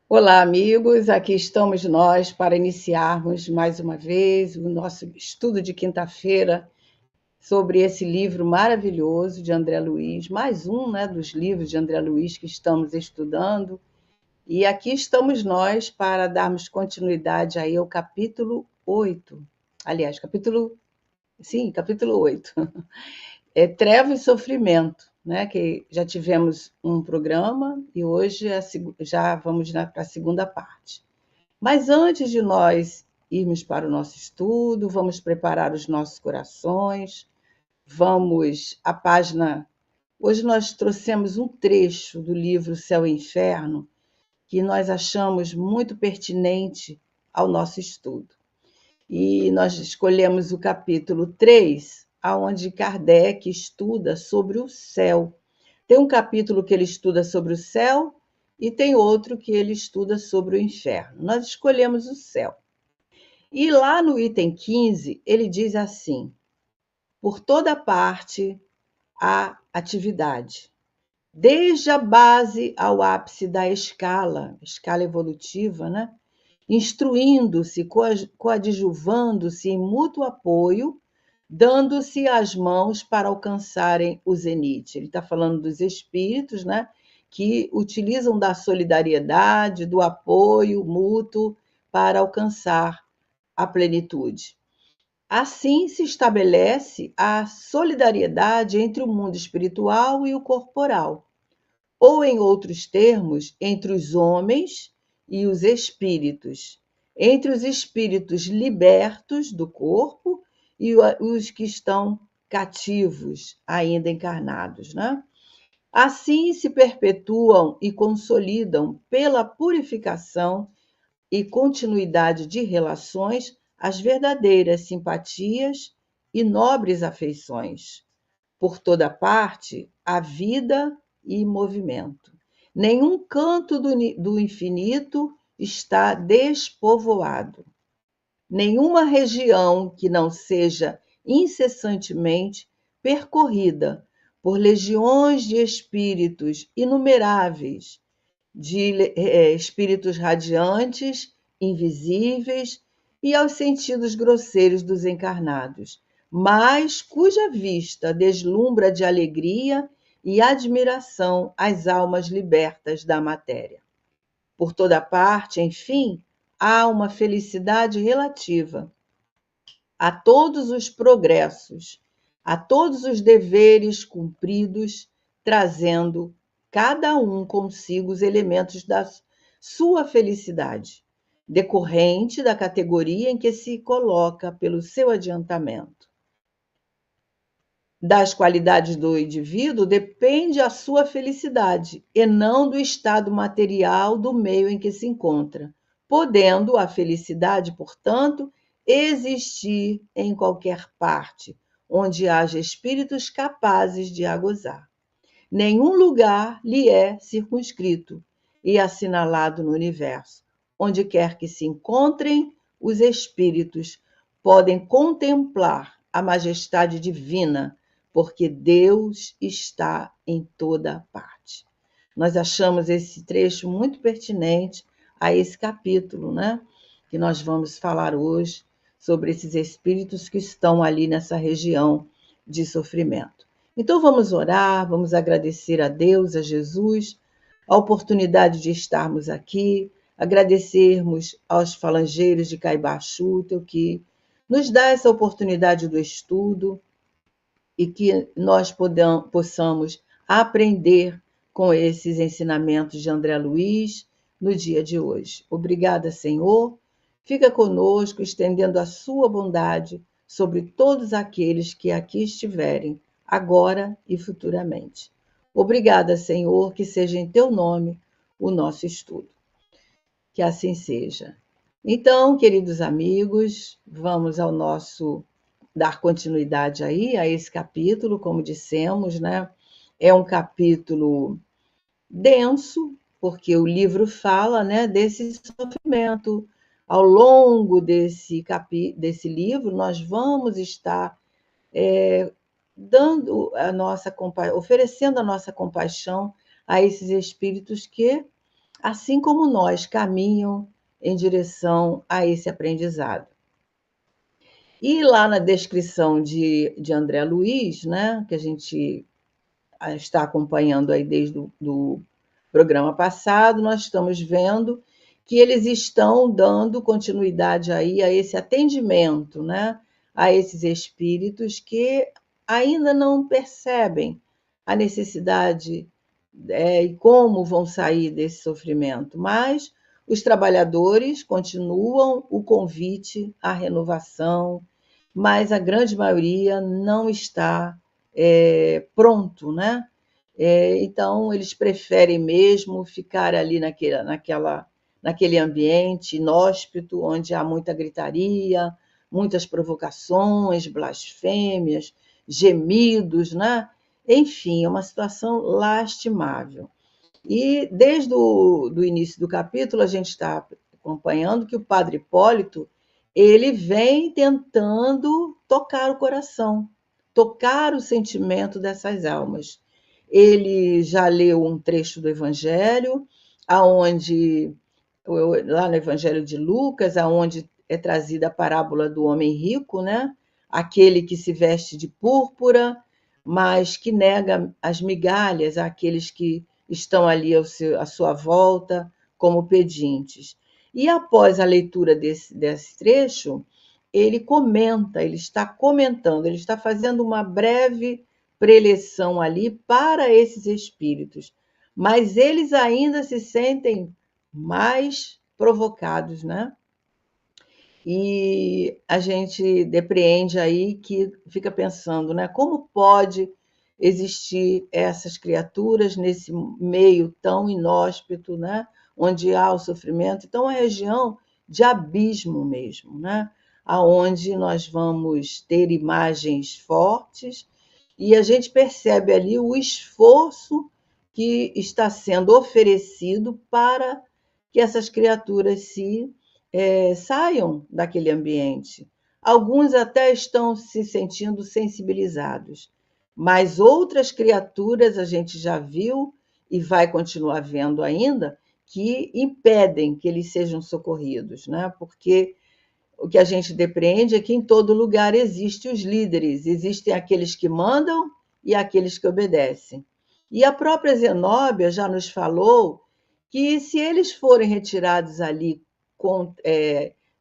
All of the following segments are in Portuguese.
Olá, amigos. Aqui estamos nós para iniciarmos mais uma vez o nosso estudo de quinta-feira sobre esse livro maravilhoso de André Luiz, mais um, né, dos livros de André Luiz que estamos estudando. E aqui estamos nós para darmos continuidade aí ao capítulo 8. Aliás, capítulo 8. É Treva e Sofrimento, né? Que já tivemos um programa e hoje já vamos para a segunda parte. Mas antes de nós irmos para o nosso estudo, vamos preparar os nossos corações, vamos à página. Hoje nós trouxemos um trecho do livro Céu e Inferno que nós achamos muito pertinente ao nosso estudo. E nós escolhemos o capítulo 3, aonde Kardec estuda sobre o céu. Tem um capítulo que ele estuda sobre o céu e tem outro que ele estuda sobre o inferno. Nós escolhemos o céu. E lá no item 15, ele diz assim: por toda parte há atividade, desde a base ao ápice da escala evolutiva, né? Instruindo-se, coadjuvando-se em mútuo apoio, dando-se as mãos para alcançarem o zenite. Ele está falando dos espíritos, né? Que utilizam da solidariedade, do apoio mútuo para alcançar a plenitude. Assim se estabelece a solidariedade entre o mundo espiritual e o corporal, ou, em outros termos, entre os homens e os espíritos, entre os espíritos libertos do corpo e os que estão cativos, ainda encarnados, né? Assim se perpetuam e consolidam pela purificação e continuidade de relações as verdadeiras simpatias e nobres afeições. Por toda parte, há vida e movimento. Nenhum canto do infinito está despovoado. Nenhuma região que não seja incessantemente percorrida por legiões de espíritos inumeráveis, de espíritos radiantes, invisíveis e aos sentidos grosseiros dos encarnados, mas cuja vista deslumbra de alegria e admiração as almas libertas da matéria. Por toda parte, enfim, há uma felicidade relativa a todos os progressos, a todos os deveres cumpridos, trazendo cada um consigo os elementos da sua felicidade, decorrente da categoria em que se coloca pelo seu adiantamento. Das qualidades do indivíduo depende a sua felicidade, e não do estado material do meio em que se encontra, podendo a felicidade, portanto, existir em qualquer parte, onde haja espíritos capazes de a gozar. Nenhum lugar lhe é circunscrito e assinalado no universo. Onde quer que se encontrem, os espíritos podem contemplar a majestade divina, porque Deus está em toda parte. Nós achamos esse trecho muito pertinente a esse capítulo, né? Que nós vamos falar hoje sobre esses espíritos que estão ali nessa região de sofrimento. Então vamos orar, vamos agradecer a Deus, a Jesus, a oportunidade de estarmos aqui, agradecermos aos falangeiros de Caibachuta, que nos dá essa oportunidade do estudo e que nós possamos aprender com esses ensinamentos de André Luiz no dia de hoje. Obrigada, Senhor. Fica conosco, estendendo a sua bondade sobre todos aqueles que aqui estiverem, agora e futuramente. Obrigada, Senhor, que seja em teu nome o nosso estudo. Que assim seja. Então, queridos amigos, vamos ao nosso dar continuidade aí a esse capítulo, como dissemos, né? É um capítulo denso, porque o livro fala, né, desse sofrimento. Ao longo desse livro, nós vamos estar dando oferecendo a nossa compaixão a esses espíritos que assim como nós, caminham em direção a esse aprendizado. E lá na descrição de André Luiz, né, que a gente está acompanhando aí desde o do programa passado, nós estamos vendo que eles estão dando continuidade aí a esse atendimento, né, a esses espíritos que ainda não percebem a necessidade e como vão sair desse sofrimento, mas os trabalhadores continuam o convite à renovação, mas a grande maioria não está pronto, né? Então, eles preferem mesmo ficar ali naquele ambiente inóspito, onde há muita gritaria, muitas provocações, blasfêmias, gemidos, né? Enfim, é uma situação lastimável. E desde o do início do capítulo, a gente está acompanhando que o padre Hipólito ele vem tentando tocar o coração, tocar o sentimento dessas almas. Ele já leu um trecho do Evangelho, aonde lá no Evangelho de Lucas, aonde é trazida a parábola do homem rico, né? Aquele que se veste de púrpura, mas que nega as migalhas àqueles que estão ali à sua volta como pedintes. E após a leitura desse trecho, ele comenta, ele está comentando, ele está fazendo uma breve preleção ali para esses espíritos, mas eles ainda se sentem mais provocados, né? E a gente depreende aí que fica pensando, né? Como pode existir essas criaturas nesse meio tão inóspito, né? Onde há o sofrimento. Então, é uma região de abismo mesmo, né? Aonde nós vamos ter imagens fortes e a gente percebe ali o esforço que está sendo oferecido para que essas criaturas saiam daquele ambiente. Alguns até estão se sentindo sensibilizados, mas outras criaturas a gente já viu e vai continuar vendo ainda que impedem que eles sejam socorridos, né? Porque o que a gente depreende é que em todo lugar existem os líderes, existem aqueles que mandam e aqueles que obedecem. E a própria Zenóbia já nos falou que se eles forem retirados ali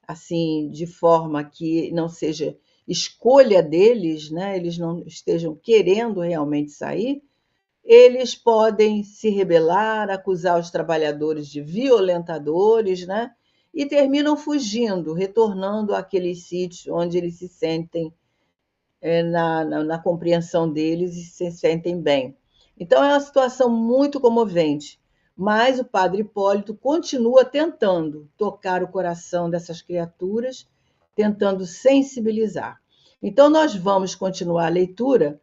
assim, de forma que não seja escolha deles, né? Eles não estejam querendo realmente sair, eles podem se rebelar, acusar os trabalhadores de violentadores, né? E terminam fugindo, retornando àqueles sítios onde eles se sentem, na compreensão deles, e se sentem bem. Então, é uma situação muito comovente, mas o padre Hipólito continua tentando tocar o coração dessas criaturas, tentando sensibilizar. Então, nós vamos continuar a leitura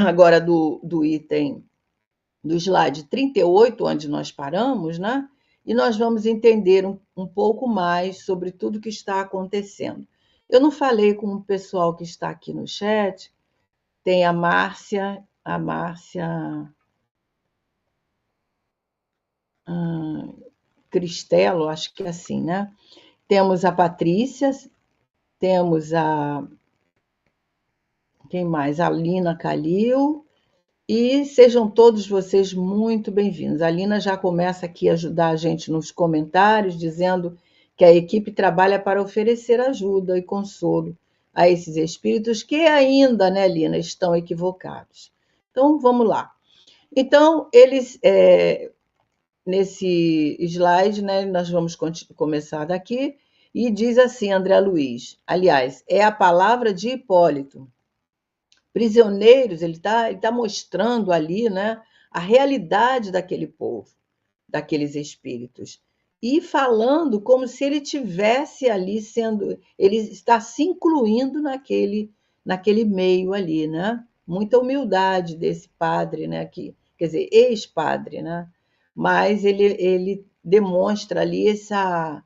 agora do item do slide 38, onde nós paramos, né? E nós vamos entender um pouco mais sobre tudo que está acontecendo. Eu não falei com o pessoal que está aqui no chat, tem a Márcia Cristelo, acho que é assim, né? Temos a Patrícia, temos quem mais? A Lina Calil, e sejam todos vocês muito bem-vindos. A Lina já começa aqui a ajudar a gente nos comentários, dizendo que a equipe trabalha para oferecer ajuda e consolo a esses espíritos que ainda, né, Lina, estão equivocados. Então, vamos lá. Então, nesse slide, né, nós vamos começar daqui, e diz assim, André Luiz, aliás, é a palavra de Hipólito. Prisioneiros, ele tá mostrando ali, né, a realidade daquele povo, daqueles espíritos, e falando como se ele tivesse ali ele está se incluindo naquele meio ali, né? Muita humildade desse padre, né? Quer dizer, ex-padre, né? Mas ele demonstra ali essa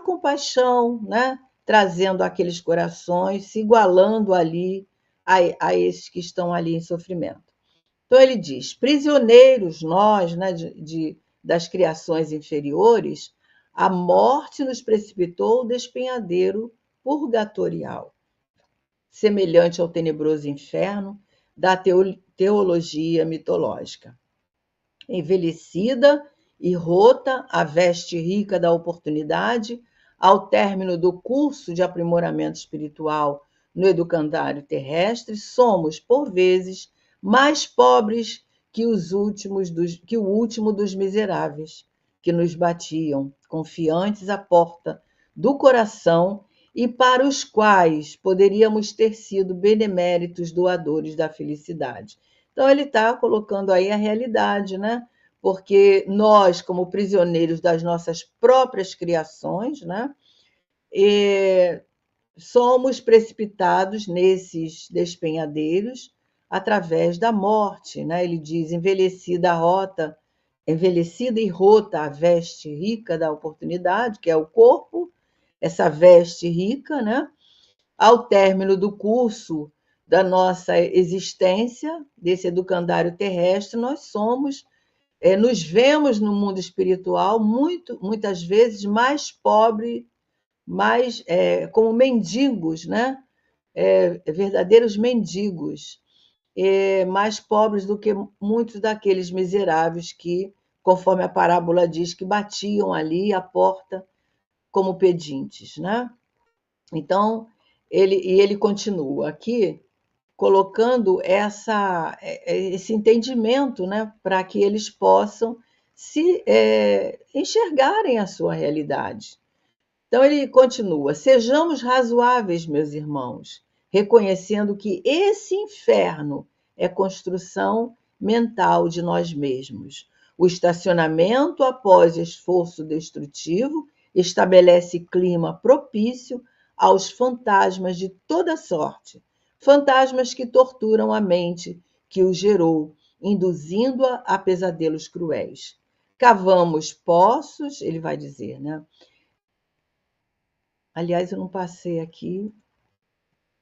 compaixão, né? Trazendo aqueles corações, se igualando ali a esses que estão ali em sofrimento. Então ele diz: prisioneiros nós, né, das criações inferiores, a morte nos precipitou ao despenhadeiro purgatorial, semelhante ao tenebroso inferno da teologia mitológica. Envelhecida e rota, a veste rica da oportunidade, ao término do curso de aprimoramento espiritual no educandário terrestre, somos, por vezes, mais pobres que o último dos miseráveis, que nos batiam, confiantes à porta do coração e para os quais poderíamos ter sido beneméritos doadores da felicidade. Então, ele está colocando aí a realidade, né? Porque nós, como prisioneiros das nossas próprias criações, né? Somos precipitados nesses despenhadeiros através da morte, né? Ele diz, envelhecida e rota a veste rica da oportunidade, que é o corpo, essa veste rica, né? Ao término do curso da nossa existência, desse educandário terrestre, nós nos vemos no mundo espiritual muitas vezes mais pobres, mais como mendigos, né? Verdadeiros mendigos, mais pobres do que muitos daqueles miseráveis que, conforme a parábola diz, que batiam ali à porta como pedintes, né? Então, ele continua aqui colocando esse entendimento, né, para que eles possam se enxergarem a sua realidade. Então ele continua: sejamos razoáveis, meus irmãos, reconhecendo que esse inferno é construção mental de nós mesmos. O estacionamento após esforço destrutivo estabelece clima propício aos fantasmas de toda sorte, fantasmas que torturam a mente que o gerou, induzindo-a a pesadelos cruéis. Cavamos poços, ele vai dizer, né? Aliás, eu não passei aqui.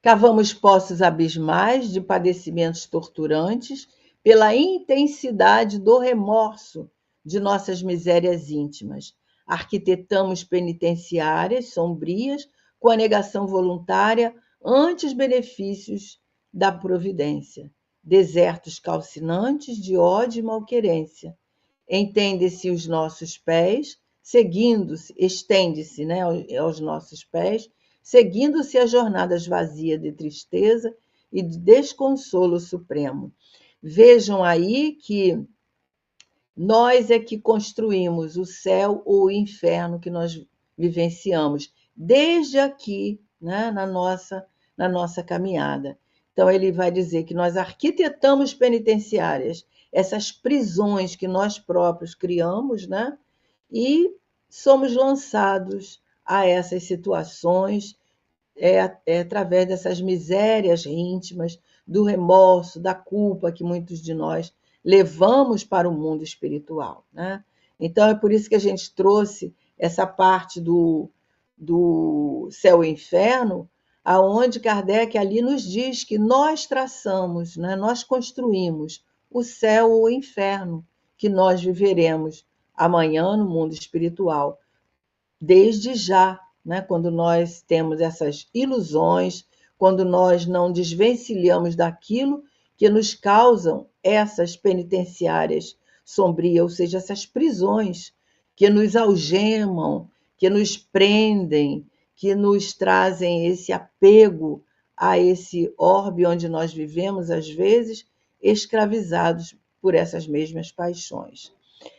Cavamos poços abismais de padecimentos torturantes pela intensidade do remorso de nossas misérias íntimas. Arquitetamos penitenciárias sombrias com a negação voluntária ante os benefícios da providência. Desertos calcinantes de ódio e malquerência. Entende-se os nossos pés, seguindo-se, estende-se, né, aos nossos pés, seguindo-se a jornadas vazias de tristeza e de desconsolo supremo. Vejam aí que nós é que construímos o céu ou o inferno que nós vivenciamos desde aqui, né, na nossa caminhada. Então, ele vai dizer que nós arquitetamos penitenciárias, essas prisões que nós próprios criamos, né, e somos lançados a essas situações através dessas misérias íntimas, do remorso, da culpa que muitos de nós levamos para o mundo espiritual, né? Então, é por isso que a gente trouxe essa parte do céu e inferno, aonde Kardec ali nos diz que nós traçamos, né? Nós construímos o céu ou o inferno que nós viveremos amanhã no mundo espiritual, desde já, né? Quando nós temos essas ilusões, quando nós não desvencilhamos daquilo que nos causam essas penitenciárias sombrias, ou seja, essas prisões que nos algemam, que nos prendem, que nos trazem esse apego a esse orbe onde nós vivemos, às vezes, escravizados por essas mesmas paixões.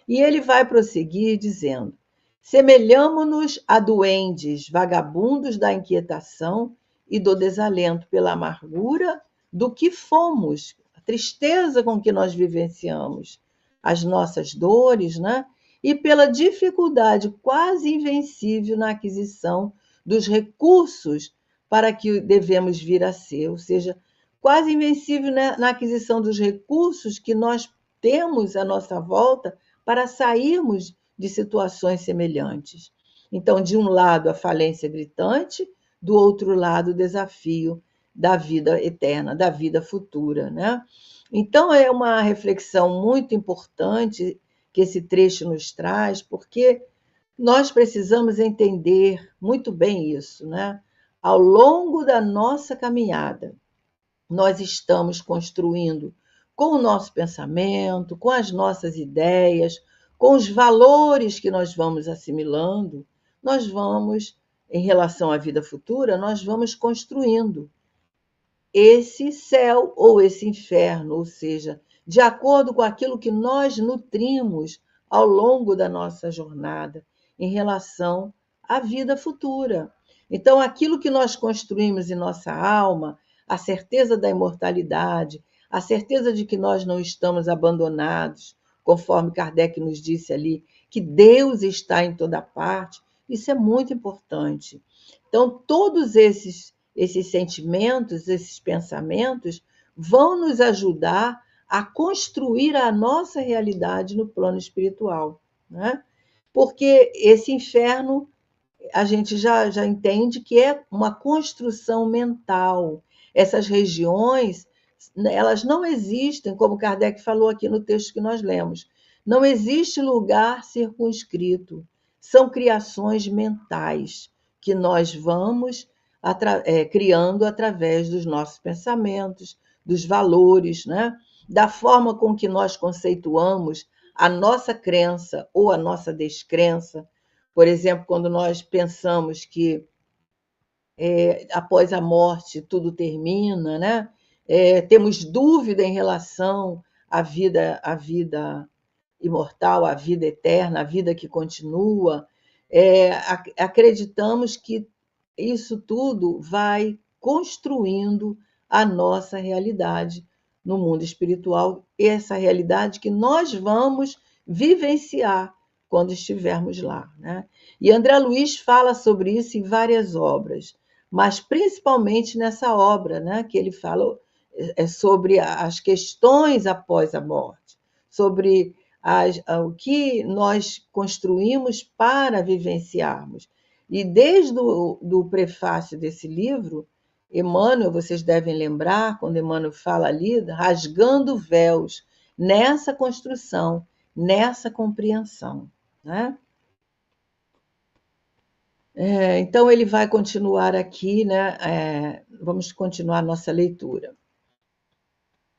E ele vai prosseguir dizendo: semelhamo-nos a duendes, vagabundos da inquietação e do desalento pela amargura do que fomos, a tristeza com que nós vivenciamos, as nossas dores, né? E pela dificuldade quase invencível na aquisição dos recursos para que devemos vir a ser, ou seja, quase invencível, né, na aquisição dos recursos que nós temos à nossa volta para sairmos de situações semelhantes. Então, de um lado, a falência gritante, do outro lado, o desafio da vida eterna, da vida futura, né? Então, é uma reflexão muito importante que esse trecho nos traz, porque nós precisamos entender muito bem isso, né? Ao longo da nossa caminhada, nós estamos construindo com o nosso pensamento, com as nossas ideias, com os valores que nós vamos assimilando, nós vamos, em relação à vida futura, nós vamos construindo esse céu ou esse inferno, ou seja, de acordo com aquilo que nós nutrimos ao longo da nossa jornada em relação à vida futura. Então, aquilo que nós construímos em nossa alma, a certeza da imortalidade, a certeza de que nós não estamos abandonados, conforme Kardec nos disse ali, que Deus está em toda parte, isso é muito importante. Então, todos esses sentimentos, esses pensamentos, vão nos ajudar a construir a nossa realidade no plano espiritual, né? Porque esse inferno, a gente já entende que é uma construção mental. Essas regiões, elas não existem, como Kardec falou aqui no texto que nós lemos. Não existe lugar circunscrito. São criações mentais que nós vamos criando através dos nossos pensamentos, dos valores, né? Da forma com que nós conceituamos a nossa crença ou a nossa descrença. Por exemplo, quando nós pensamos que após a morte tudo termina, né? Temos dúvida em relação à vida imortal, à vida eterna, à vida que continua, acreditamos que isso tudo vai construindo a nossa realidade no mundo espiritual, essa realidade que nós vamos vivenciar quando estivermos lá, né? E André Luiz fala sobre isso em várias obras, mas principalmente nessa obra, né, que ele fala sobre as questões após a morte, sobre o que nós construímos para vivenciarmos. E desde o prefácio desse livro, Emmanuel, vocês devem lembrar, quando Emmanuel fala ali, rasgando véus nessa construção, nessa compreensão, né? Então, ele vai continuar aqui, né? Vamos continuar a nossa leitura.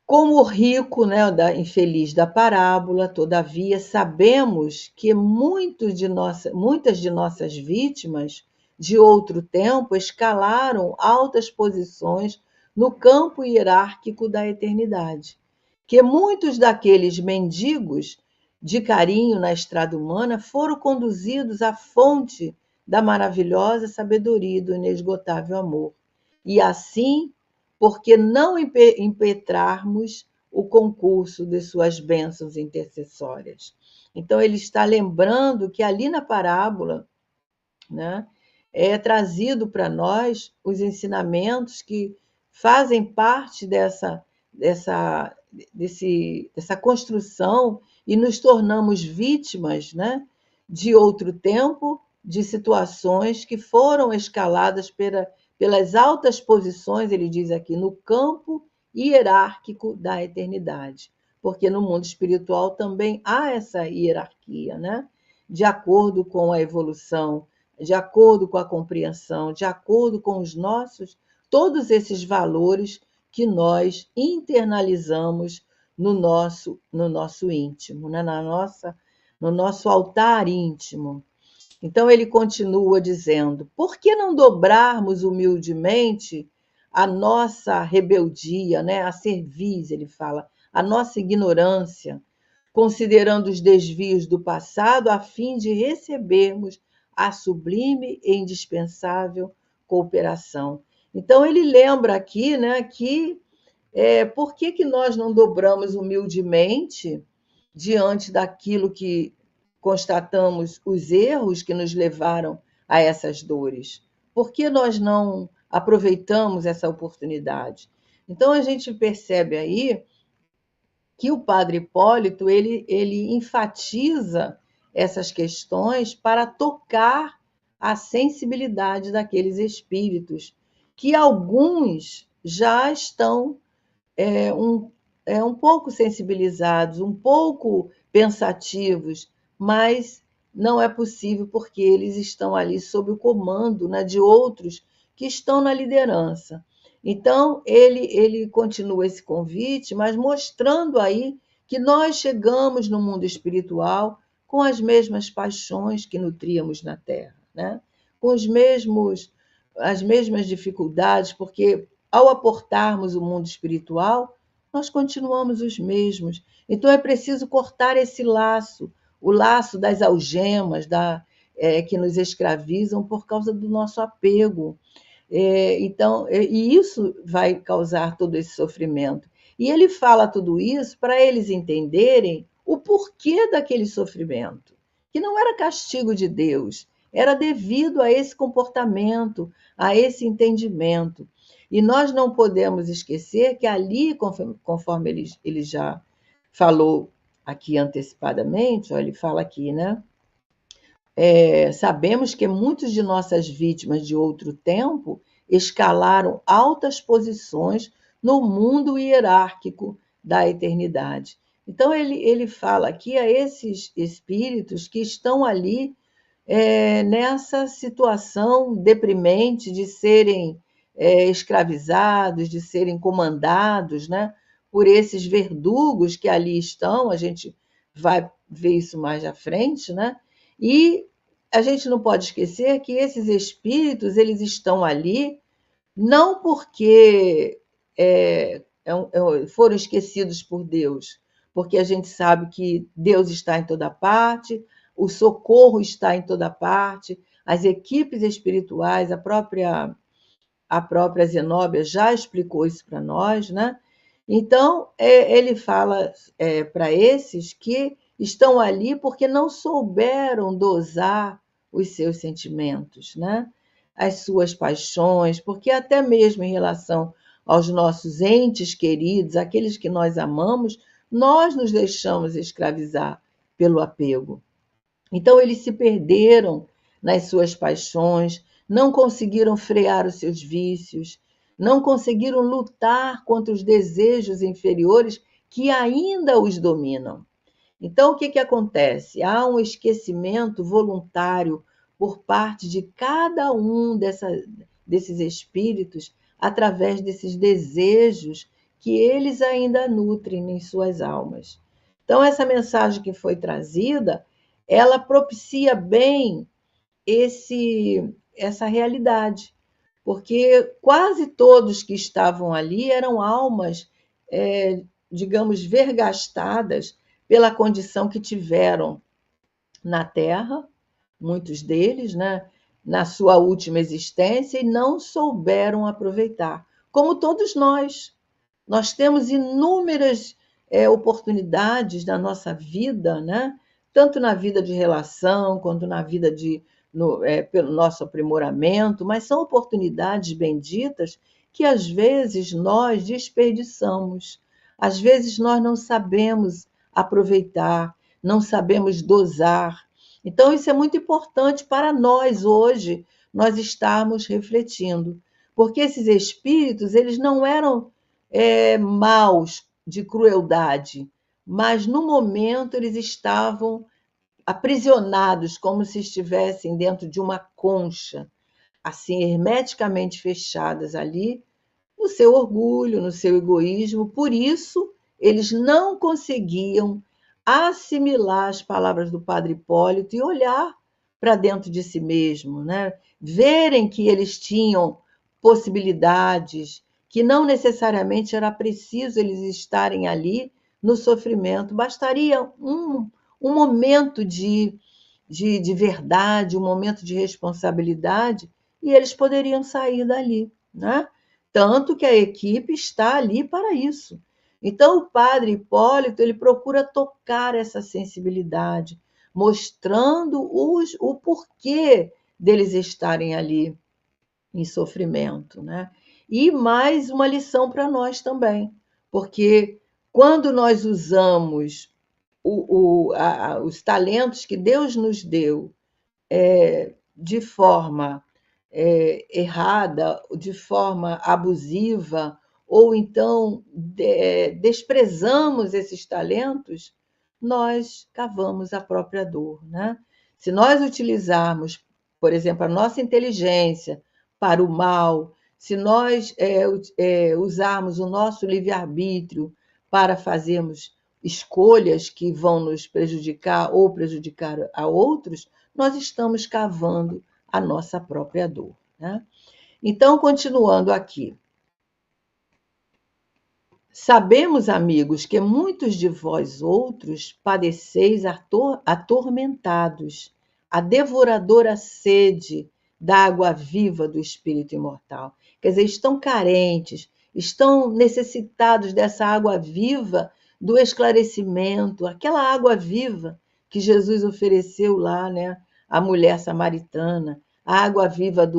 Como o rico, né, infeliz da parábola, todavia, sabemos que muitas de nossas vítimas de outro tempo escalaram altas posições no campo hierárquico da eternidade, que muitos daqueles mendigos de carinho na estrada humana foram conduzidos à fonte da maravilhosa sabedoria e do inesgotável amor. E assim, porque não impetrarmos o concurso de suas bênçãos intercessórias. Então, ele está lembrando que ali na parábola, né, é trazido para nós os ensinamentos que fazem parte dessa construção e nos tornamos vítimas, né, de outro tempo, de situações que foram escaladas pelas altas posições, ele diz aqui, no campo hierárquico da eternidade. Porque no mundo espiritual também há essa hierarquia, né? De acordo com a evolução, de acordo com a compreensão, de acordo com todos esses valores que nós internalizamos no nosso íntimo, né? No nosso altar íntimo. Então, ele continua dizendo: por que não dobrarmos humildemente a nossa rebeldia, né? A cerviz, ele fala, a nossa ignorância, considerando os desvios do passado, a fim de recebermos a sublime e indispensável cooperação. Então, ele lembra aqui, né, que por que nós não dobramos humildemente diante daquilo que constatamos os erros que nos levaram a essas dores? Por que nós não aproveitamos essa oportunidade? Então, a gente percebe aí que o Padre Hipólito ele enfatiza essas questões para tocar a sensibilidade daqueles espíritos, que alguns já estão um pouco sensibilizados, um pouco pensativos, mas não é possível porque eles estão ali sob o comando, né, de outros que estão na liderança. Então, ele continua esse convite, mas mostrando aí que nós chegamos no mundo espiritual com as mesmas paixões que nutríamos na Terra, né? Com as mesmas dificuldades, porque ao aportarmos o mundo espiritual, nós continuamos os mesmos. Então é preciso cortar esse laço, o laço das algemas que nos escravizam por causa do nosso apego. E isso vai causar todo esse sofrimento. E ele fala tudo isso para eles entenderem o porquê daquele sofrimento, que não era castigo de Deus, era devido a esse comportamento, a esse entendimento. E nós não podemos esquecer que ali, conforme ele já falou aqui antecipadamente, ó, ele fala aqui, né? Sabemos que muitos de nossas vítimas de outro tempo escalaram altas posições no mundo hierárquico da eternidade. Então, ele fala aqui a esses espíritos que estão ali nessa situação deprimente de serem escravizados, de serem comandados, né, por esses verdugos que ali estão, a gente vai ver isso mais à frente, né? E a gente não pode esquecer que esses espíritos eles estão ali não porque foram esquecidos por Deus, porque a gente sabe que Deus está em toda parte, o socorro está em toda parte, as equipes espirituais, a própria Zenóbia já explicou isso para nós, né? Então, ele fala para esses que estão ali porque não souberam dosar os seus sentimentos, né? As suas paixões, porque até mesmo em relação aos nossos entes queridos, aqueles que nós amamos, nós nos deixamos escravizar pelo apego. Então, eles se perderam nas suas paixões, não conseguiram frear os seus vícios, não conseguiram lutar contra os desejos inferiores que ainda os dominam. Então, o que acontece? Há um esquecimento voluntário por parte de cada um desses espíritos através desses desejos que eles ainda nutrem em suas almas. Então, essa mensagem que foi trazida, ela propicia bem essa realidade, porque quase todos que estavam ali eram almas, digamos, vergastadas pela condição que tiveram na Terra, muitos deles, né, na sua última existência, e não souberam aproveitar. Como todos nós temos inúmeras oportunidades na nossa vida, né? Tanto na vida de relação, quanto na vida pelo nosso aprimoramento, mas são oportunidades benditas que às vezes nós desperdiçamos, às vezes nós não sabemos aproveitar, não sabemos dosar. Então, isso é muito importante para nós hoje, nós estarmos refletindo, porque esses espíritos, eles não eram maus de crueldade, mas no momento eles estavam aprisionados, como se estivessem dentro de uma concha, assim, hermeticamente fechadas ali, no seu orgulho, no seu egoísmo. Por isso, eles não conseguiam assimilar as palavras do Padre Hipólito e olhar para dentro de si mesmo, né? Verem que eles tinham possibilidades, que não necessariamente era preciso eles estarem ali no sofrimento, bastaria um momento de verdade, um momento de responsabilidade, e eles poderiam sair dali, né? Tanto que a equipe está ali para isso. Então, o padre Hipólito, ele procura tocar essa sensibilidade, mostrando o porquê deles estarem ali em sofrimento, né? E mais uma lição para nós também, porque quando nós usamos os talentos que Deus nos deu de forma errada, de forma abusiva, ou então desprezamos esses talentos, nós cavamos a própria dor, né? Se nós utilizarmos, por exemplo, a nossa inteligência para o mal, se nós usarmos o nosso livre-arbítrio para fazermos escolhas que vão nos prejudicar ou prejudicar a outros, nós estamos cavando a nossa própria dor, né? Então, continuando aqui. Sabemos, amigos, que muitos de vós outros padeceis atormentados, a devoradora sede da água viva do Espírito imortal. Quer dizer, estão carentes, estão necessitados dessa água viva do esclarecimento, aquela água viva que Jesus ofereceu lá, né, à mulher samaritana, a água viva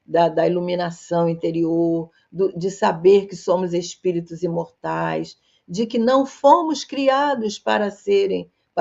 da iluminação interior, de saber que somos espíritos imortais, de que não fomos criados para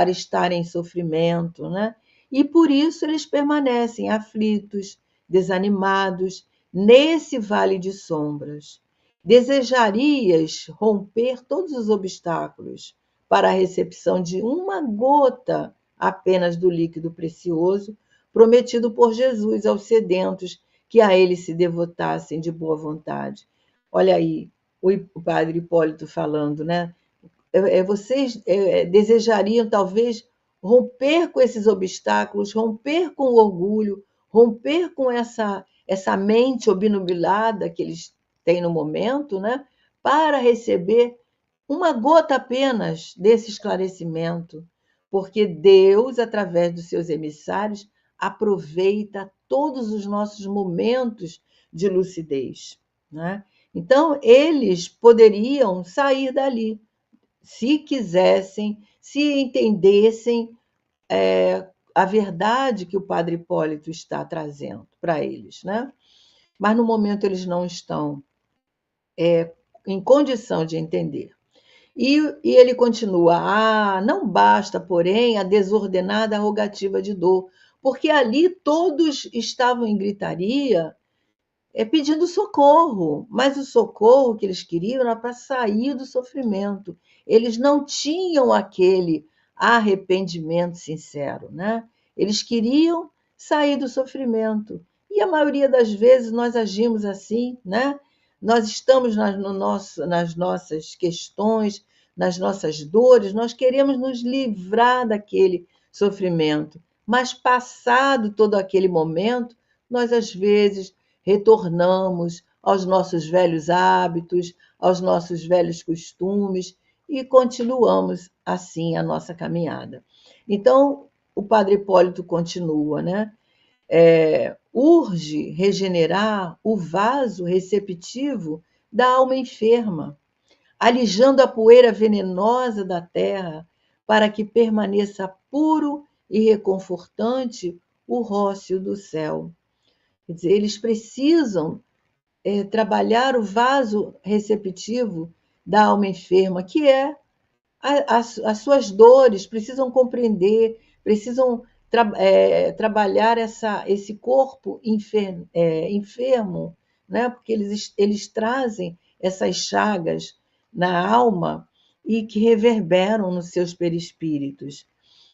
estar em sofrimento, né? E por isso eles permanecem aflitos, desanimados, nesse vale de sombras. Desejarias romper todos os obstáculos para a recepção de uma gota apenas do líquido precioso prometido por Jesus aos sedentos que a ele se devotassem de boa vontade. Olha aí, o padre Hipólito falando, né? Vocês desejariam talvez romper com esses obstáculos, romper com o orgulho, romper com essa mente obnubilada que eles têm no momento, né? Para receber uma gota apenas desse esclarecimento, porque Deus, através dos seus emissários, aproveita todos os nossos momentos de lucidez, né? Então, eles poderiam sair dali, se quisessem, se entendessem a verdade que o Padre Hipólito está trazendo para eles, né? Mas no momento eles não estão em condição de entender. E ele continua: não basta, porém, a desordenada rogativa de dor, porque ali todos estavam em gritaria, pedindo socorro, mas o socorro que eles queriam era para sair do sofrimento. Eles não tinham aquele arrependimento sincero, né? Eles queriam sair do sofrimento. E a maioria das vezes nós agimos assim, né? Nós estamos nas nossas questões, nas nossas dores, nós queremos nos livrar daquele sofrimento. Mas passado todo aquele momento, nós às vezes retornamos aos nossos velhos hábitos, aos nossos velhos costumes e continuamos assim a nossa caminhada. Então, o Padre Hipólito continua, né? Urge regenerar o vaso receptivo da alma enferma, alijando a poeira venenosa da terra para que permaneça puro e reconfortante o rócio do céu. Quer dizer, eles precisam trabalhar o vaso receptivo da alma enferma, que é as suas dores, precisam compreender, precisam trabalhar esse corpo enfermo, né? Porque eles trazem essas chagas na alma e que reverberam nos seus perispíritos.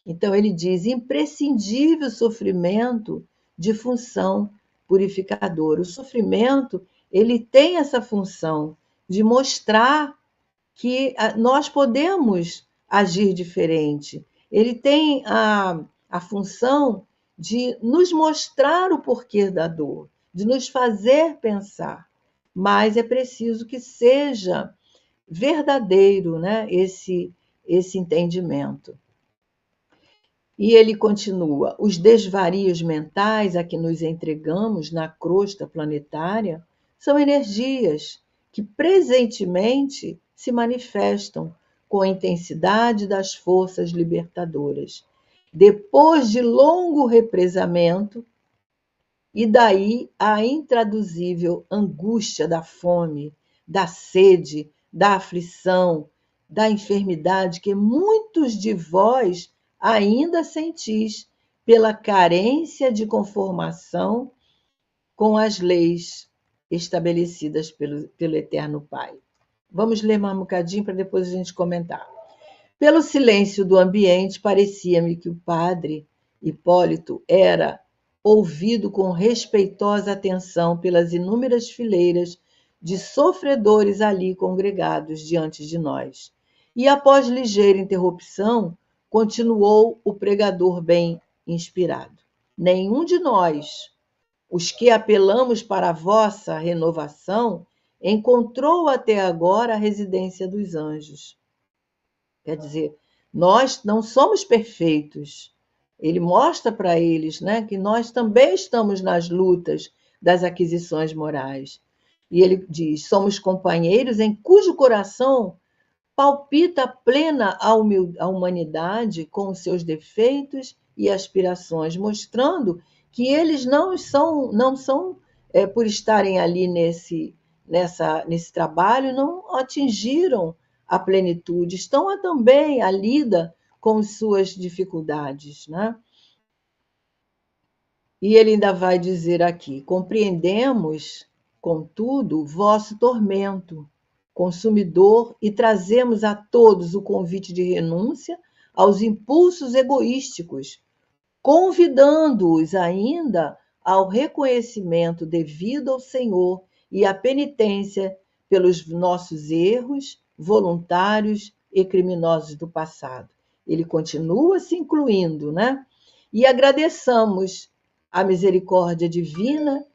Então, ele diz: imprescindível sofrimento de função purificadora. O sofrimento, ele tem essa função de mostrar que nós podemos agir diferente. Ele tem a função de nos mostrar o porquê da dor, de nos fazer pensar. Mas é preciso que seja verdadeiro, né, esse entendimento. E ele continua: os desvarios mentais a que nos entregamos na crosta planetária são energias que presentemente se manifestam com a intensidade das forças libertadoras. Depois de longo represamento, e daí a intraduzível angústia da fome, da sede, da aflição, da enfermidade que muitos de vós ainda sentis pela carência de conformação com as leis estabelecidas pelo Eterno Pai. Vamos ler mais um bocadinho para depois a gente comentar. Pelo silêncio do ambiente, parecia-me que o padre Hipólito era ouvido com respeitosa atenção pelas inúmeras fileiras de sofredores ali congregados diante de nós. E após ligeira interrupção, continuou o pregador bem inspirado. Nenhum de nós, os que apelamos para a vossa renovação, encontrou até agora a residência dos anjos. Quer dizer, nós não somos perfeitos. Ele mostra para eles, né, que nós também estamos nas lutas das aquisições morais. E ele diz: somos companheiros em cujo coração palpita plena a humanidade com os seus defeitos e aspirações, mostrando que eles não são por estarem ali nesse trabalho, não atingiram a plenitude, estão também a lida com suas dificuldades, né? E ele ainda vai dizer aqui: compreendemos, contudo, vosso tormento, consumidor, e trazemos a todos o convite de renúncia aos impulsos egoísticos, convidando-os ainda ao reconhecimento devido ao Senhor e à penitência pelos nossos erros voluntários e criminosos do passado. Ele continua se incluindo, né? E agradeçamos a misericórdia divina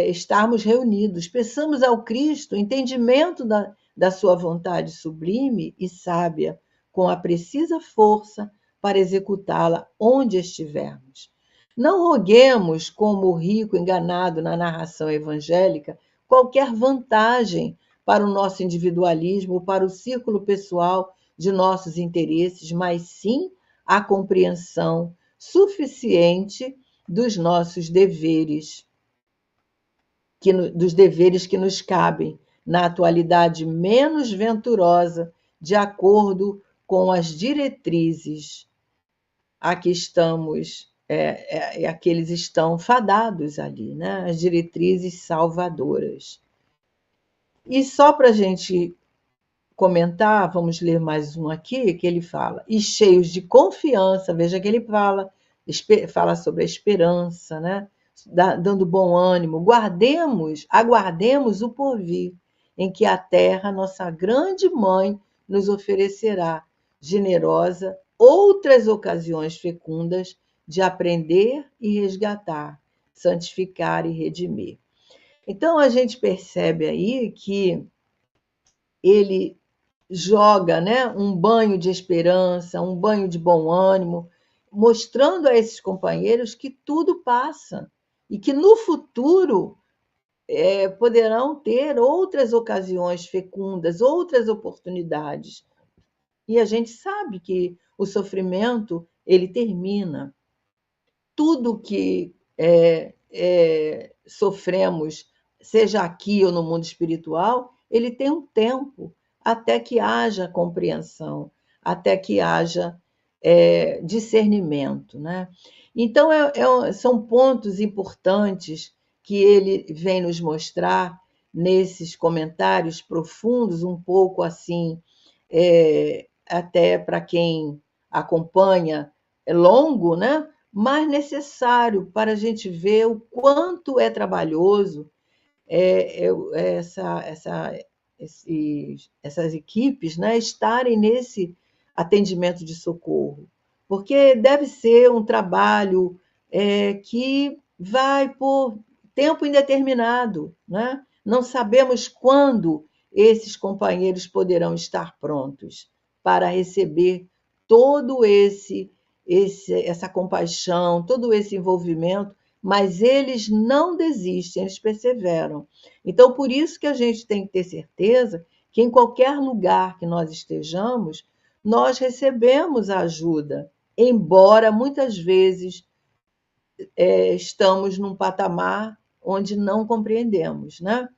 estarmos reunidos. Peçamos ao Cristo entendimento da sua vontade sublime e sábia, com a precisa força para executá-la onde estivermos. Não roguemos, como o rico enganado na narração evangélica, qualquer vantagem para o nosso individualismo, para o círculo pessoal de nossos interesses, mas sim a compreensão suficiente dos nossos deveres, dos deveres que nos cabem na atualidade menos venturosa, de acordo com as diretrizes a que a que eles estão fadados ali, né? As diretrizes salvadoras. E só para a gente comentar, vamos ler mais um aqui, que ele fala: e cheios de confiança, veja que ele fala sobre a esperança, né? Dando bom ânimo, aguardemos o porvir, em que a terra, nossa grande mãe, nos oferecerá, generosa, outras ocasiões fecundas de aprender e resgatar, santificar e redimir. Então, a gente percebe aí que ele joga, né, um banho de esperança, um banho de bom ânimo, mostrando a esses companheiros que tudo passa e que no futuro poderão ter outras ocasiões fecundas, outras oportunidades. E a gente sabe que o sofrimento ele termina. Tudo que sofremos, seja aqui ou no mundo espiritual, ele tem um tempo até que haja compreensão, até que haja discernimento, né? Então, são pontos importantes que ele vem nos mostrar nesses comentários profundos, um pouco assim, até para quem acompanha, é longo, né? Mas necessário para a gente ver o quanto é trabalhoso essas equipes, né, estarem nesse atendimento de socorro, porque deve ser um trabalho que vai por tempo indeterminado, né? Não sabemos quando esses companheiros poderão estar prontos para receber todo essa compaixão, todo esse envolvimento, mas eles não desistem, eles perseveram. Então, por isso que a gente tem que ter certeza que em qualquer lugar que nós estejamos, nós recebemos a ajuda, embora muitas vezes estamos num patamar onde não compreendemos, né?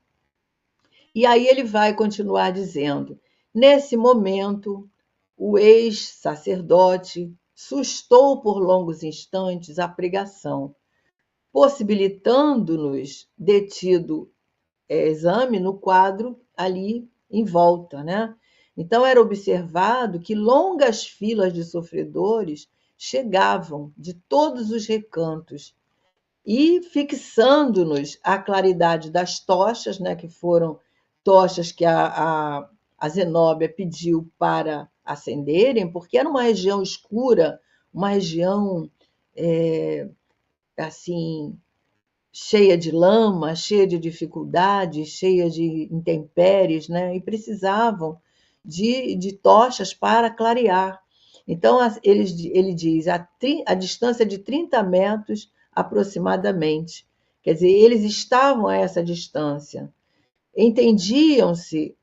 E aí ele vai continuar dizendo: nesse momento, o ex-sacerdote sustou por longos instantes a pregação, possibilitando-nos detido exame no quadro ali em volta, né? Então, era observado que longas filas de sofredores chegavam de todos os recantos e fixando-nos a claridade das tochas, né, que foram tochas que a Zenóbia pediu para acenderem, porque era uma região escura, uma região assim cheia de lama, cheia de dificuldades, cheia de intempéries, né? E precisavam de tochas para clarear. Então, ele diz a distância de 30 metros aproximadamente. Quer dizer, eles estavam a essa distância. Entendiam-se,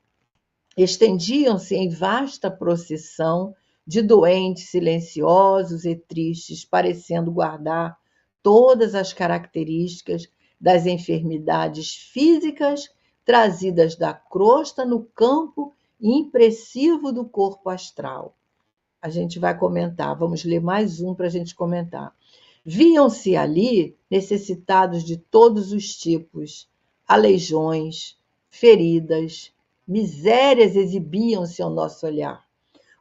estendiam-se em vasta procissão de doentes silenciosos e tristes, parecendo guardar todas as características das enfermidades físicas trazidas da crosta no campo impressivo do corpo astral. A gente vai comentar, vamos ler mais um para a gente comentar. Viam-se ali necessitados de todos os tipos, aleijões, feridas, misérias exibiam-se ao nosso olhar,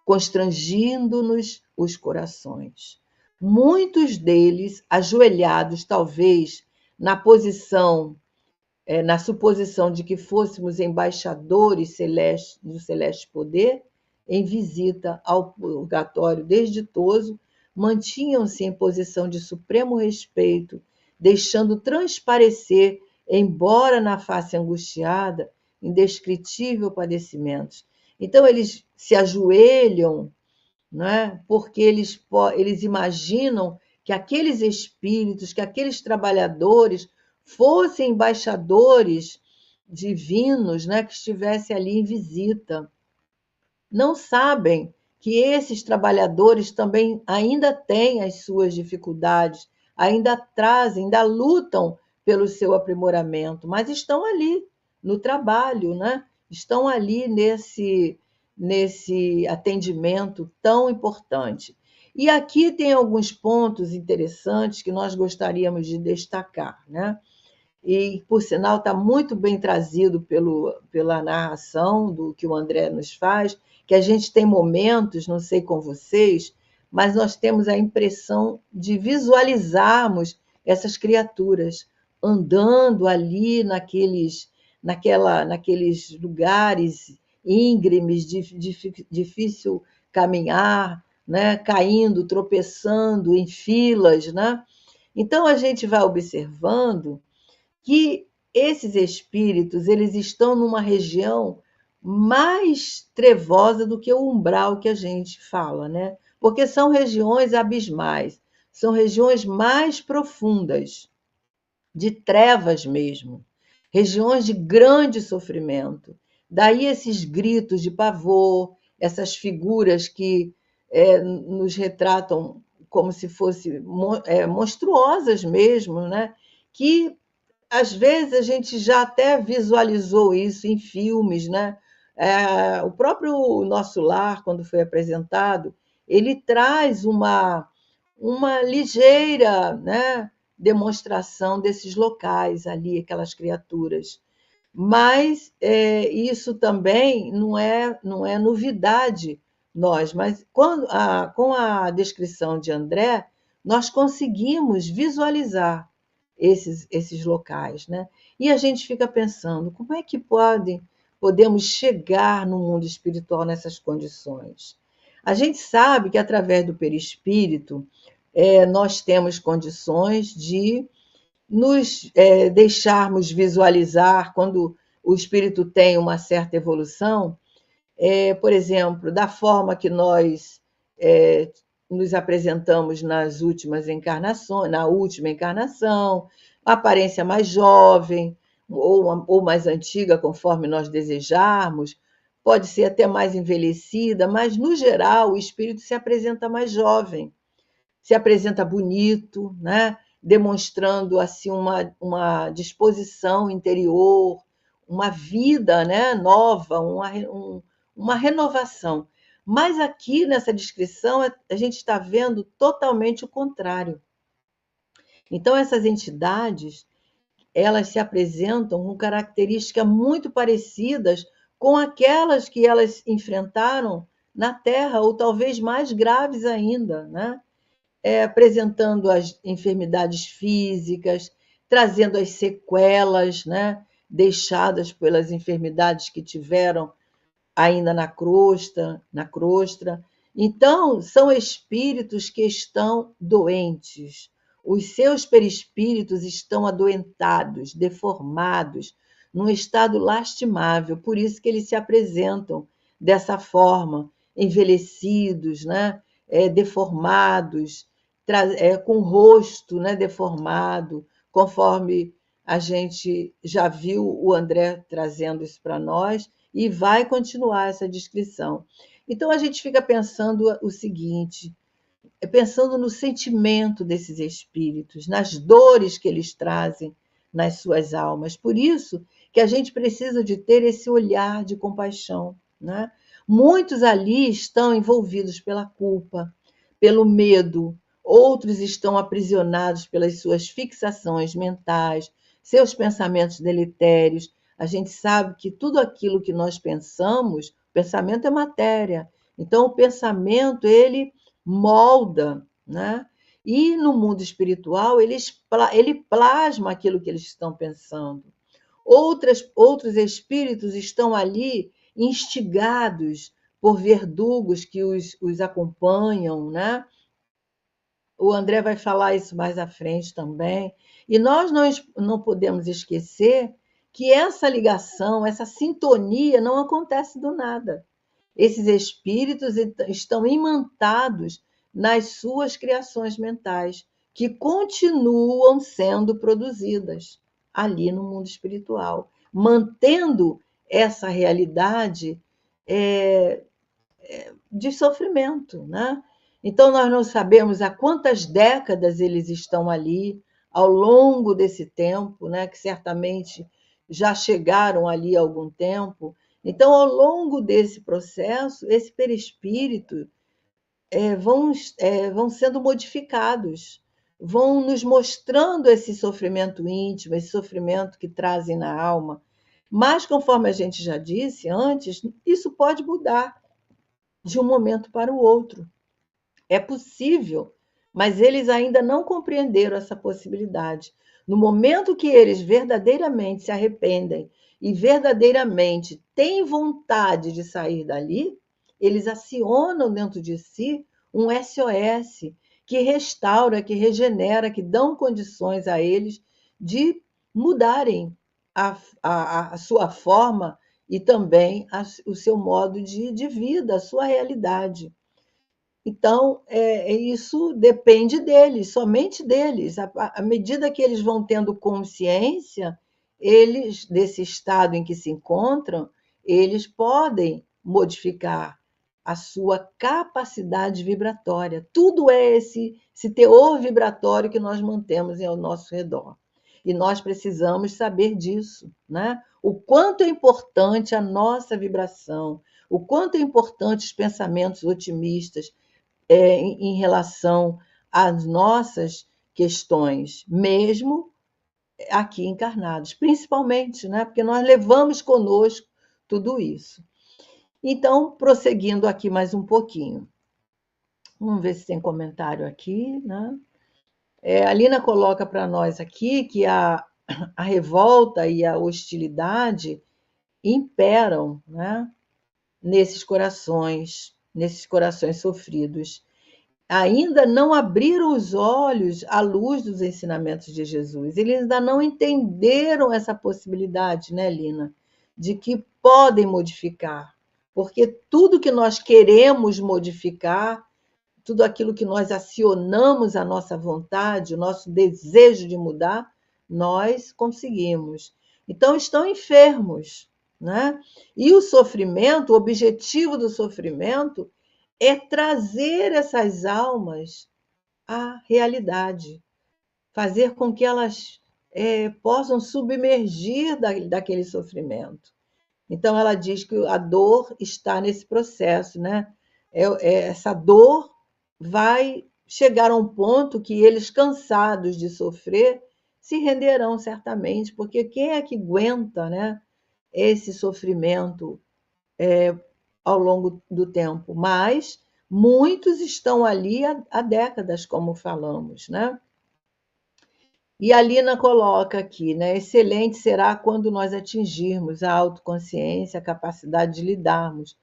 constrangindo-nos os corações. Muitos deles, ajoelhados, talvez, na suposição de que fôssemos embaixadores celestes, do celeste poder, em visita ao purgatório desditoso, mantinham-se em posição de supremo respeito, deixando transparecer, embora na face angustiada, indescritível padecimentos. Então, eles se ajoelham, não é? Porque eles imaginam que aqueles espíritos, que aqueles trabalhadores fossem embaixadores divinos, né? Que estivessem ali em visita. Não sabem que esses trabalhadores também ainda têm as suas dificuldades, ainda trazem, ainda lutam pelo seu aprimoramento, mas estão ali no trabalho, né? Estão ali nesse atendimento tão importante. E aqui tem alguns pontos interessantes que nós gostaríamos de destacar, né? E, por sinal, está muito bem trazido pela narração do que o André nos faz, que a gente tem momentos, não sei com vocês, mas nós temos a impressão de visualizarmos essas criaturas andando ali naqueles lugares íngremes, difícil caminhar, né? Caindo, tropeçando em filas, né? Então, a gente vai observando que esses espíritos eles estão numa região mais trevosa do que o umbral que a gente fala, né? Porque são regiões abismais, são regiões mais profundas, de trevas mesmo, regiões de grande sofrimento. Daí esses gritos de pavor, essas figuras que nos retratam como se fossem monstruosas mesmo, né? Que às vezes a gente já até visualizou isso em filmes, né? O próprio Nosso Lar, quando foi apresentado, ele traz uma ligeira, né, demonstração desses locais ali, aquelas criaturas. Mas isso também não é novidade nós, mas com a descrição de André, nós conseguimos visualizar esses locais, né? E a gente fica pensando, como é que podemos chegar no mundo espiritual nessas condições? A gente sabe que através do perispírito nós temos condições de nos deixarmos visualizar quando o espírito tem uma certa evolução, por exemplo, da forma que nós nos apresentamos nas últimas encarnações, na última encarnação, a aparência mais jovem ou mais antiga, conforme nós desejarmos, pode ser até mais envelhecida, mas no geral o espírito se apresenta mais jovem, se apresenta bonito, né? Demonstrando assim uma disposição interior, uma vida, né? Nova, uma renovação. Mas aqui nessa descrição a gente está vendo totalmente o contrário. Então essas entidades elas se apresentam com características muito parecidas com aquelas que elas enfrentaram na Terra, ou talvez mais graves ainda, né? Apresentando as enfermidades físicas, trazendo as sequelas, né? Deixadas pelas enfermidades que tiveram ainda na crosta. Então, são espíritos que estão doentes. Os seus perispíritos estão adoentados, deformados, num estado lastimável. Por isso que eles se apresentam dessa forma, envelhecidos, né? Deformados, com o rosto, né? Deformado, conforme a gente já viu o André trazendo isso para nós, e vai continuar essa descrição. Então a gente fica pensando o seguinte, pensando no sentimento desses espíritos, nas dores que eles trazem nas suas almas. Por isso que a gente precisa de ter esse olhar de compaixão, né? Muitos ali estão envolvidos pela culpa, pelo medo, outros estão aprisionados pelas suas fixações mentais, seus pensamentos deletérios. A gente sabe que tudo aquilo que nós pensamos, pensamento é matéria. Então, o pensamento, ele molda, né? E no mundo espiritual, ele plasma aquilo que eles estão pensando. Outros espíritos estão ali instigados por verdugos que os acompanham, né? O André vai falar isso mais à frente também. E nós não podemos esquecer que essa ligação, essa sintonia não acontece do nada. Esses espíritos estão imantados nas suas criações mentais, que continuam sendo produzidas ali no mundo espiritual, mantendo essa realidade é, de sofrimento, né? Então, nós não sabemos há quantas décadas eles estão ali, ao longo desse tempo, né? Que certamente já chegaram ali há algum tempo. Então, ao longo desse processo, esse perispírito vão sendo modificados, vão nos mostrando esse sofrimento íntimo, esse sofrimento que trazem na alma. Mas, conforme a gente já disse antes, isso pode mudar de um momento para o outro. É possível, mas eles ainda não compreenderam essa possibilidade. No momento que eles verdadeiramente se arrependem e verdadeiramente têm vontade de sair dali, eles acionam dentro de si um SOS que restaura, que regenera, que dão condições a eles de mudarem a sua forma e também o seu modo de vida, a sua realidade. Então, isso depende deles, somente deles. À medida que eles vão tendo consciência, eles, desse estado em que se encontram, eles podem modificar a sua capacidade vibratória. Tudo é esse teor vibratório que nós mantemos ao nosso redor. E nós precisamos saber disso, né? O quanto é importante a nossa vibração, o quanto é importante os pensamentos otimistas, em relação às nossas questões, mesmo aqui encarnados, principalmente, né? Porque nós levamos conosco tudo isso. Então, prosseguindo aqui mais um pouquinho. Vamos ver se tem comentário aqui, né? A Lina coloca para nós aqui que a revolta e a hostilidade imperam, né? Nesses corações sofridos. Ainda não abriram os olhos à luz dos ensinamentos de Jesus. Eles ainda não entenderam essa possibilidade, né, Lina? De que podem modificar. Porque tudo que nós queremos modificar, tudo aquilo que nós acionamos a nossa vontade, o nosso desejo de mudar, nós conseguimos. Então, estão enfermos, né? E o sofrimento, o objetivo do sofrimento é trazer essas almas à realidade, fazer com que elas possam submergir daquele sofrimento. Então, ela diz que a dor está nesse processo, né? Essa dor vai chegar a um ponto que eles, cansados de sofrer, se renderão certamente, porque quem é que aguenta, né, esse sofrimento ao longo do tempo, mas muitos estão ali há décadas, como falamos, né? E a Lina coloca aqui, né? Excelente será quando nós atingirmos a autoconsciência, a capacidade de lidarmos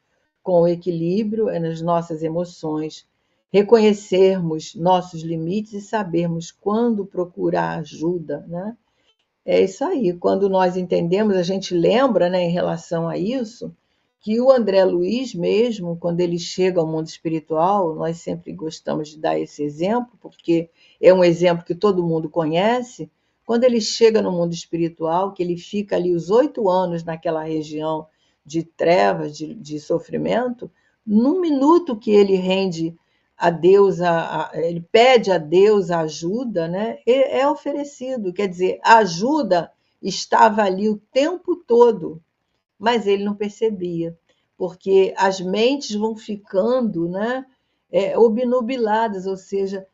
com o equilíbrio nas nossas emoções, reconhecermos nossos limites e sabermos quando procurar ajuda, né? É isso aí. Quando nós entendemos, a gente lembra, né, em relação a isso, que o André Luiz mesmo, quando ele chega ao mundo espiritual, nós sempre gostamos de dar esse exemplo, porque é um exemplo que todo mundo conhece. Quando ele chega no mundo espiritual, que ele fica ali os 8 anos naquela região de trevas, de sofrimento, num minuto que ele rende a Deus, ele pede a Deus a ajuda, né? É oferecido, quer dizer, a ajuda estava ali o tempo todo, mas ele não percebia, porque as mentes vão ficando, né, obnubiladas, ou seja,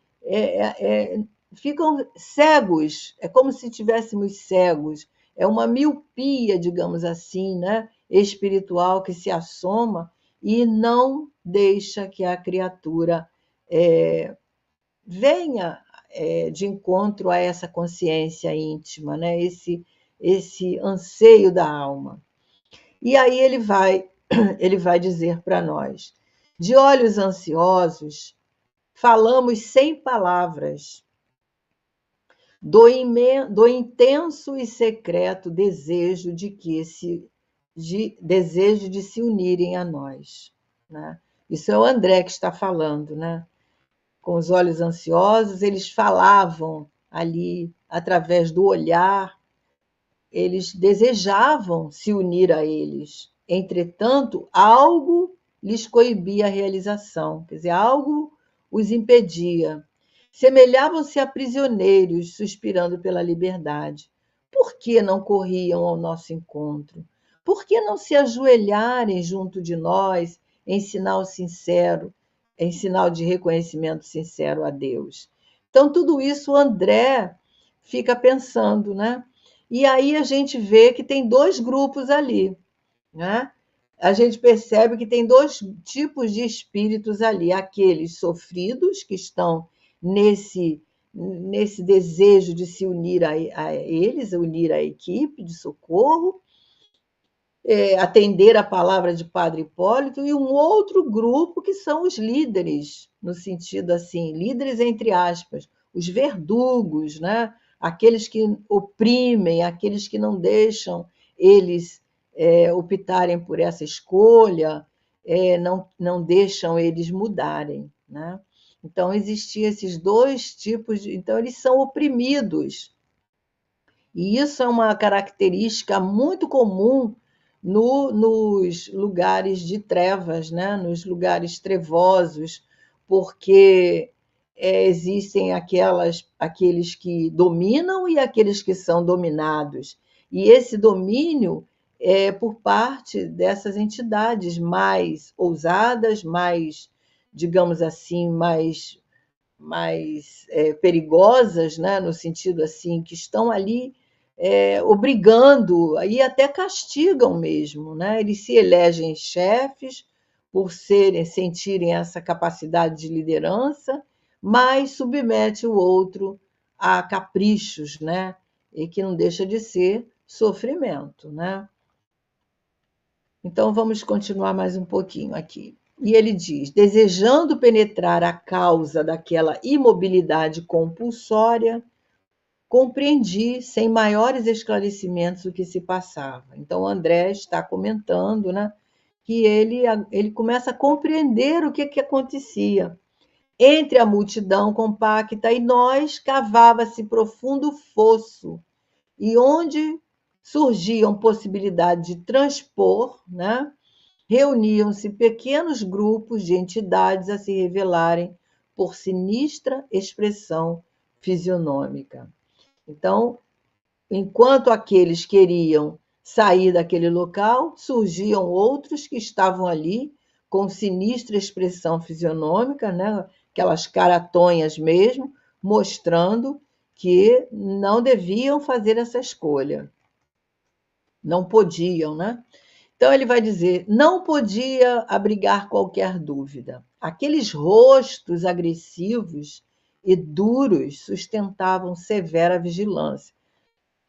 ficam cegos, é como se tivéssemos cegos, é uma miopia, digamos assim, né, espiritual que se assoma e não deixa que a criatura venha de encontro a essa consciência íntima, né, esse anseio da alma. E aí ele vai dizer para nós: de olhos ansiosos, falamos sem palavras, do intenso e secreto desejo de se unirem a nós, né? Isso é o André que está falando, né? Com os olhos ansiosos, eles falavam ali através do olhar, eles desejavam se unir a eles. Entretanto, algo lhes coibia a realização, quer dizer, algo os impedia. Semelhavam-se a prisioneiros suspirando pela liberdade. Por que não corriam ao nosso encontro? Por que não se ajoelharem junto de nós em sinal sincero, em sinal de reconhecimento sincero a Deus? Então, tudo isso o André fica pensando, né? E aí a gente vê que tem dois grupos ali, né? A gente percebe que tem dois tipos de espíritos ali, aqueles sofridos que estão nesse desejo de se unir a eles, unir a equipe de socorro, atender a palavra de Padre Hipólito, e um outro grupo que são os líderes, no sentido assim, líderes entre aspas, os verdugos, né? Aqueles que oprimem, aqueles que não deixam eles optarem por essa escolha, não deixam eles mudarem, né? Então, existiam esses dois tipos, então eles são oprimidos. E isso é uma característica muito comum nos lugares de trevas, né? Nos lugares trevosos, porque existem aqueles que dominam e aqueles que são dominados. E esse domínio é por parte dessas entidades mais ousadas, mais, digamos assim, mais perigosas, né? No sentido assim, que estão ali obrigando e até castigam mesmo, né? Eles se elegem chefes por sentirem essa capacidade de liderança, mas submete o outro a caprichos, né? E que não deixa de ser sofrimento, né? Então vamos continuar mais um pouquinho aqui. E ele diz: desejando penetrar a causa daquela imobilidade compulsória, compreendi sem maiores esclarecimentos o que se passava. Então, o André está comentando, né, que ele começa a compreender o que acontecia. Entre a multidão compacta e nós cavava-se profundo fosso, e onde surgiam possibilidades de transpor, né, reuniam-se pequenos grupos de entidades a se revelarem por sinistra expressão fisionômica. Então, enquanto aqueles queriam sair daquele local, surgiam outros que estavam ali com sinistra expressão fisionômica, né? Aquelas caratonhas mesmo, mostrando que não deviam fazer essa escolha, não podiam, né? Então ele vai dizer: não podia abrigar qualquer dúvida. Aqueles rostos agressivos e duros sustentavam severa vigilância.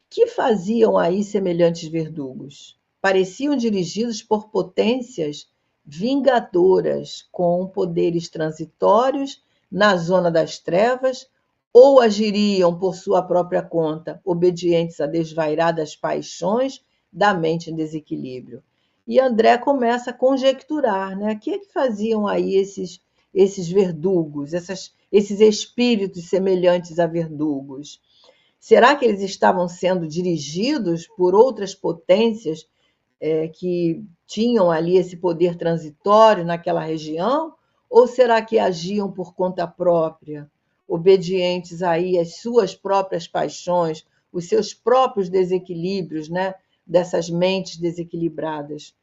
Que faziam aí semelhantes verdugos? Pareciam dirigidos por potências vingadoras, com poderes transitórios na zona das trevas, ou agiriam por sua própria conta, obedientes a desvairadas paixões da mente em desequilíbrio. E André começa a conjecturar, né? O que é que faziam aí esses verdugos, esses espíritos semelhantes a verdugos? Será que eles estavam sendo dirigidos por outras potências que tinham ali esse poder transitório naquela região? Ou será que agiam por conta própria, obedientes aí às suas próprias paixões, os seus próprios desequilíbrios, né? Dessas mentes desequilibradas?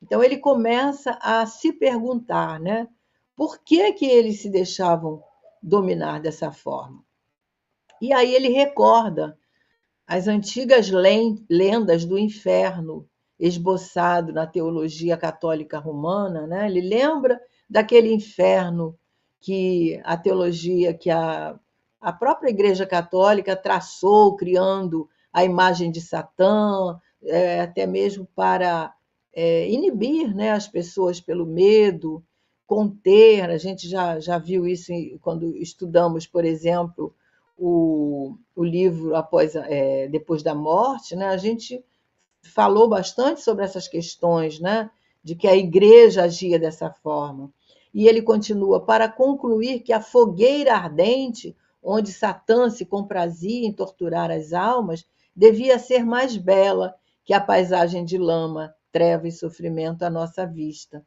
Então ele começa a se perguntar, né? Por que que eles se deixavam dominar dessa forma? E aí ele recorda as antigas lendas do inferno, esboçado na teologia católica romana, né? Ele lembra daquele inferno que a teologia, que a própria Igreja Católica traçou, criando a imagem de Satã, até mesmo para inibir, né, as pessoas pelo medo, conter. A gente já viu isso quando estudamos, por exemplo, o livro Depois da Morte, né? A gente falou bastante sobre essas questões, né? De que a igreja agia dessa forma. E ele continua: para concluir que a fogueira ardente, onde Satã se comprazia em torturar as almas, devia ser mais bela que a paisagem de lama, treva e sofrimento à nossa vista.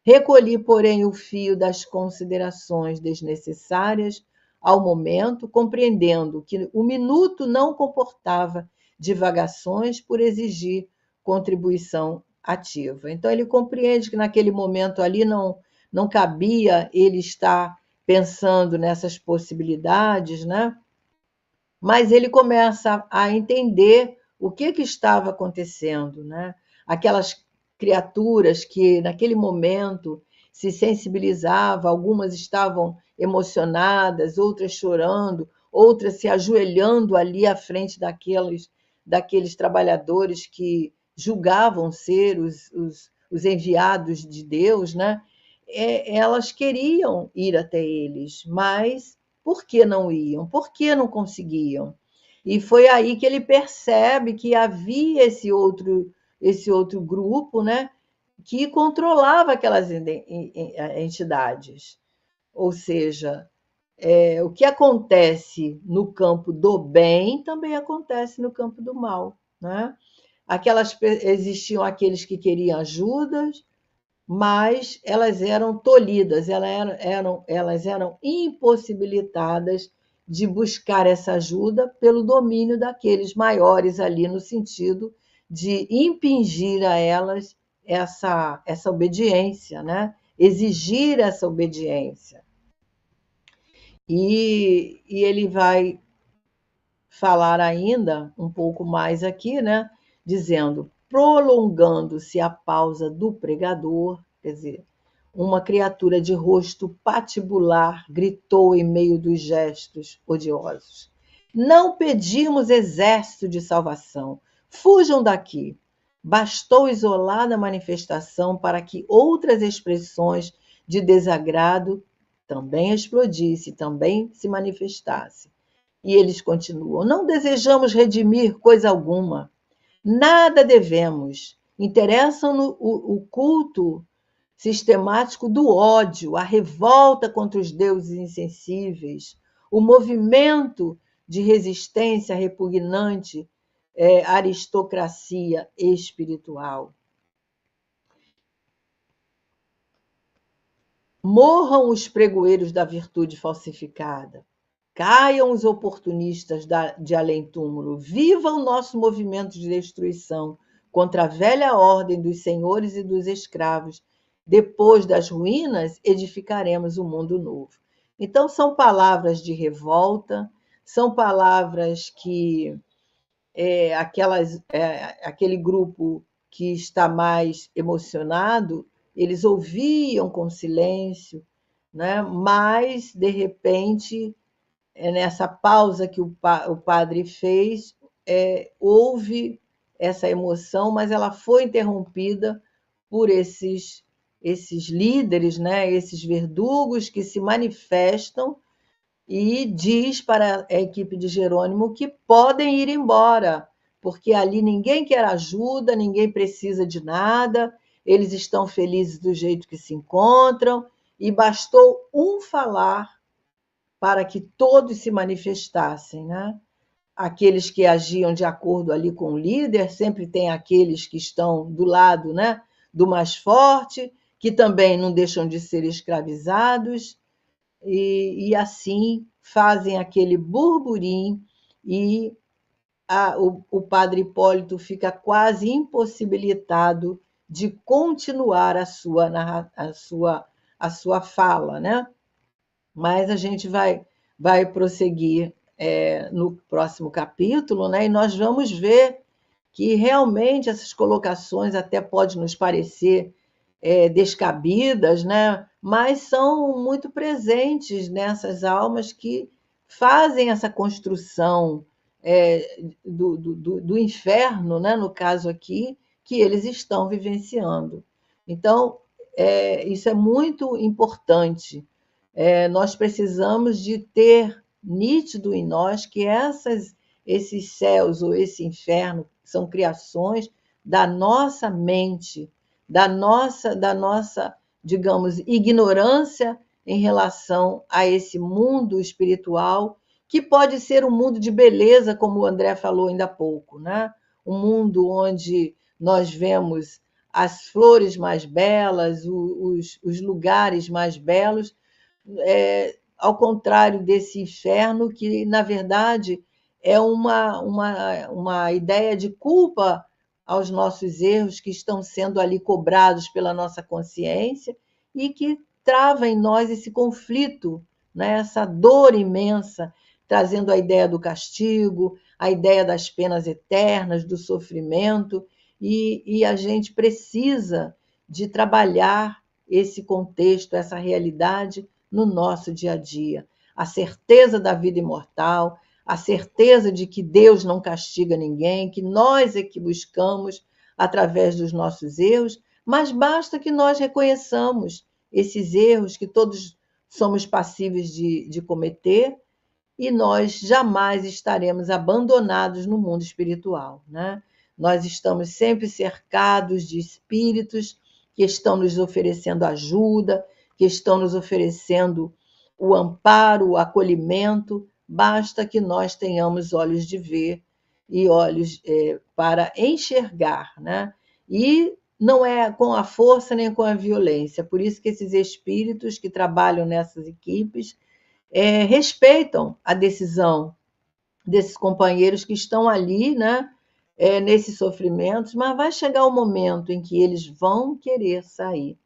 Recolhi, porém, o fio das considerações desnecessárias ao momento, compreendendo que o minuto não comportava divagações por exigir contribuição ativa. Então, ele compreende que naquele momento ali não cabia ele estar pensando nessas possibilidades, né? Mas ele começa a entender o que estava acontecendo, né? Aquelas criaturas que naquele momento se sensibilizavam, algumas estavam emocionadas, outras chorando, outras se ajoelhando ali à frente daqueles trabalhadores que julgavam ser os enviados de Deus, né? Elas queriam ir até eles, mas por que não iam? Por que não conseguiam? E foi aí que ele percebe que havia esse outro grupo, né, que controlava aquelas entidades. Ou seja, o que acontece no campo do bem também acontece no campo do mal, né? Existiam aqueles que queriam ajuda, mas elas eram tolhidas, elas eram impossibilitadas de buscar essa ajuda pelo domínio daqueles maiores ali, no sentido de impingir a elas essa obediência, né? Exigir essa obediência. E ele vai falar ainda um pouco mais aqui, né? Dizendo: prolongando-se a pausa do pregador, quer dizer, uma criatura de rosto patibular gritou em meio dos gestos odiosos: não pedimos exército de salvação, fujam daqui. Bastou isolar a manifestação para que outras expressões de desagrado também explodissem, também se manifestassem. E eles continuam: não desejamos redimir coisa alguma, nada devemos. Interessam-nos o culto sistemático do ódio, a revolta contra os deuses insensíveis, o movimento de resistência repugnante à aristocracia espiritual. Morram os pregoeiros da virtude falsificada. Caiam os oportunistas de além-túmulo. Viva o nosso movimento de destruição contra a velha ordem dos senhores e dos escravos. Depois das ruínas, edificaremos um mundo novo. Então, são palavras de revolta, são palavras que aquele grupo que está mais emocionado, eles ouviam com silêncio, né? Mas, de repente, nessa pausa que o padre fez, houve essa emoção, mas ela foi interrompida por esses líderes, né? Esses verdugos que se manifestam e diz para a equipe de Jerônimo que podem ir embora, porque ali ninguém quer ajuda, ninguém precisa de nada, eles estão felizes do jeito que se encontram, e bastou um falar para que todos se manifestassem, né? Aqueles que agiam de acordo ali com o líder, sempre tem aqueles que estão do lado, né, do mais forte, que também não deixam de ser escravizados, e assim fazem aquele burburinho e o padre Hipólito fica quase impossibilitado de continuar a sua fala, né? Mas a gente vai prosseguir no próximo capítulo, né? E nós vamos ver que realmente essas colocações até podem nos parecer descabidas, né? Mas são muito presentes nessas almas que fazem essa construção do inferno, né? No caso aqui, que eles estão vivenciando. Então, isso é muito importante. Nós precisamos de ter nítido em nós que esses céus ou esse inferno são criações da nossa mente, da nossa, digamos, ignorância em relação a esse mundo espiritual, que pode ser um mundo de beleza, como o André falou ainda há pouco, né? Um mundo onde nós vemos as flores mais belas, os lugares mais belos, ao contrário desse inferno, que, na verdade, é uma ideia de culpa aos nossos erros que estão sendo ali cobrados pela nossa consciência e que trava em nós esse conflito, né? Essa dor imensa, trazendo a ideia do castigo, a ideia das penas eternas, do sofrimento, e a gente precisa de trabalhar esse contexto, essa realidade no nosso dia a dia. A certeza da vida imortal, a certeza de que Deus não castiga ninguém, que nós é que buscamos através dos nossos erros, mas basta que nós reconheçamos esses erros que todos somos passíveis de cometer, e nós jamais estaremos abandonados no mundo espiritual, né? Nós estamos sempre cercados de espíritos que estão nos oferecendo ajuda, que estão nos oferecendo o amparo, o acolhimento, basta que nós tenhamos olhos de ver e olhos para enxergar, né? E não é com a força nem com a violência, por isso que esses espíritos que trabalham nessas equipes respeitam a decisão desses companheiros que estão ali, né, nesses sofrimentos, mas vai chegar o momento em que eles vão querer sair.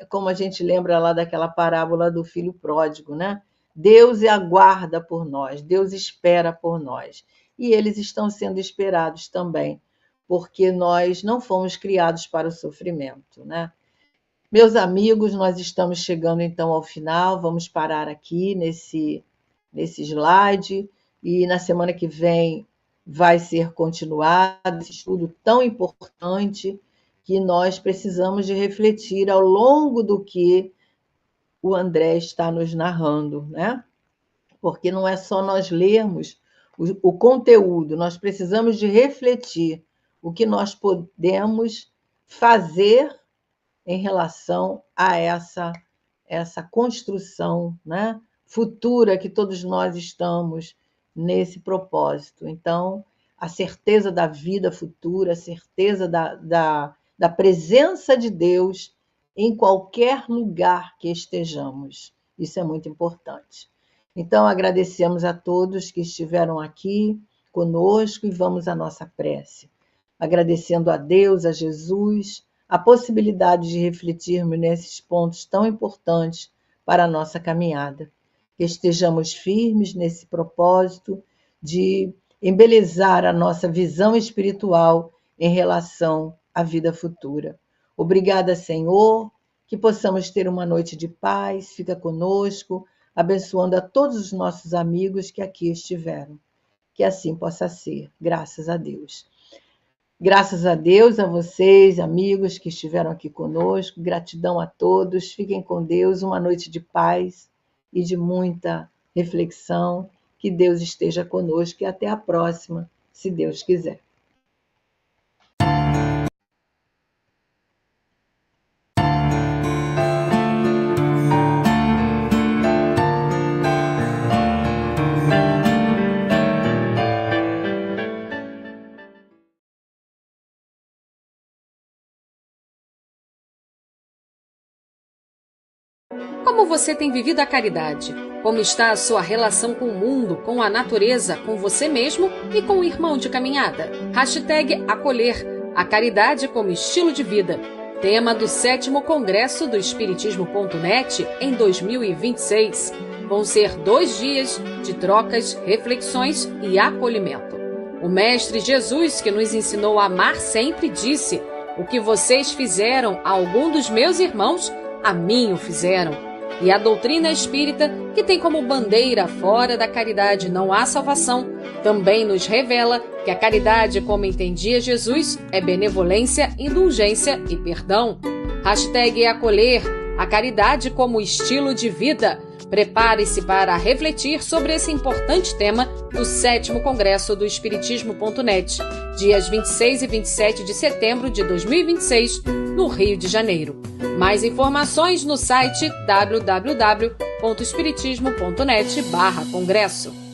Como a gente lembra lá daquela parábola do filho pródigo, né? Deus aguarda por nós, Deus espera por nós. E eles estão sendo esperados também, porque nós não fomos criados para o sofrimento, né? Meus amigos, nós estamos chegando então ao final, vamos parar aqui nesse slide, e na semana que vem vai ser continuado esse estudo tão importante que nós precisamos de refletir ao longo do que o André está nos narrando, né? Porque não é só nós lermos o conteúdo, nós precisamos de refletir o que nós podemos fazer em relação a essa construção, né, futura que todos nós estamos nesse propósito. Então, a certeza da vida futura, a certeza da presença de Deus em qualquer lugar que estejamos. Isso é muito importante. Então, agradecemos a todos que estiveram aqui conosco e vamos à nossa prece. Agradecendo a Deus, a Jesus, a possibilidade de refletirmos nesses pontos tão importantes para a nossa caminhada. Que estejamos firmes nesse propósito de embelezar a nossa visão espiritual em relação à vida futura. Obrigada, Senhor, que possamos ter uma noite de paz. Fica conosco, abençoando a todos os nossos amigos que aqui estiveram. Que assim possa ser, graças a Deus. Graças a Deus, a vocês, amigos que estiveram aqui conosco. Gratidão a todos. Fiquem com Deus. Uma noite de paz e de muita reflexão. Que Deus esteja conosco e até a próxima, se Deus quiser. Como você tem vivido a caridade? Como está a sua relação com o mundo, com a natureza, com você mesmo e com o irmão de caminhada? #acolher, a caridade como estilo de vida. Tema do 7º Congresso do Espiritismo.net em 2026. Vão ser 2 dias de trocas, reflexões e acolhimento. O Mestre Jesus, que nos ensinou a amar sempre, disse: "O que vocês fizeram a algum dos meus irmãos, a mim o fizeram." E a doutrina espírita, que tem como bandeira "fora da caridade não há salvação", também nos revela que a caridade, como entendia Jesus, é benevolência, indulgência e perdão. #acolher, a caridade como estilo de vida. Prepare-se para refletir sobre esse importante tema do 7º Congresso do Espiritismo.net, dias 26 e 27 de setembro de 2026, no Rio de Janeiro. Mais informações no site www.espiritismo.net/congresso.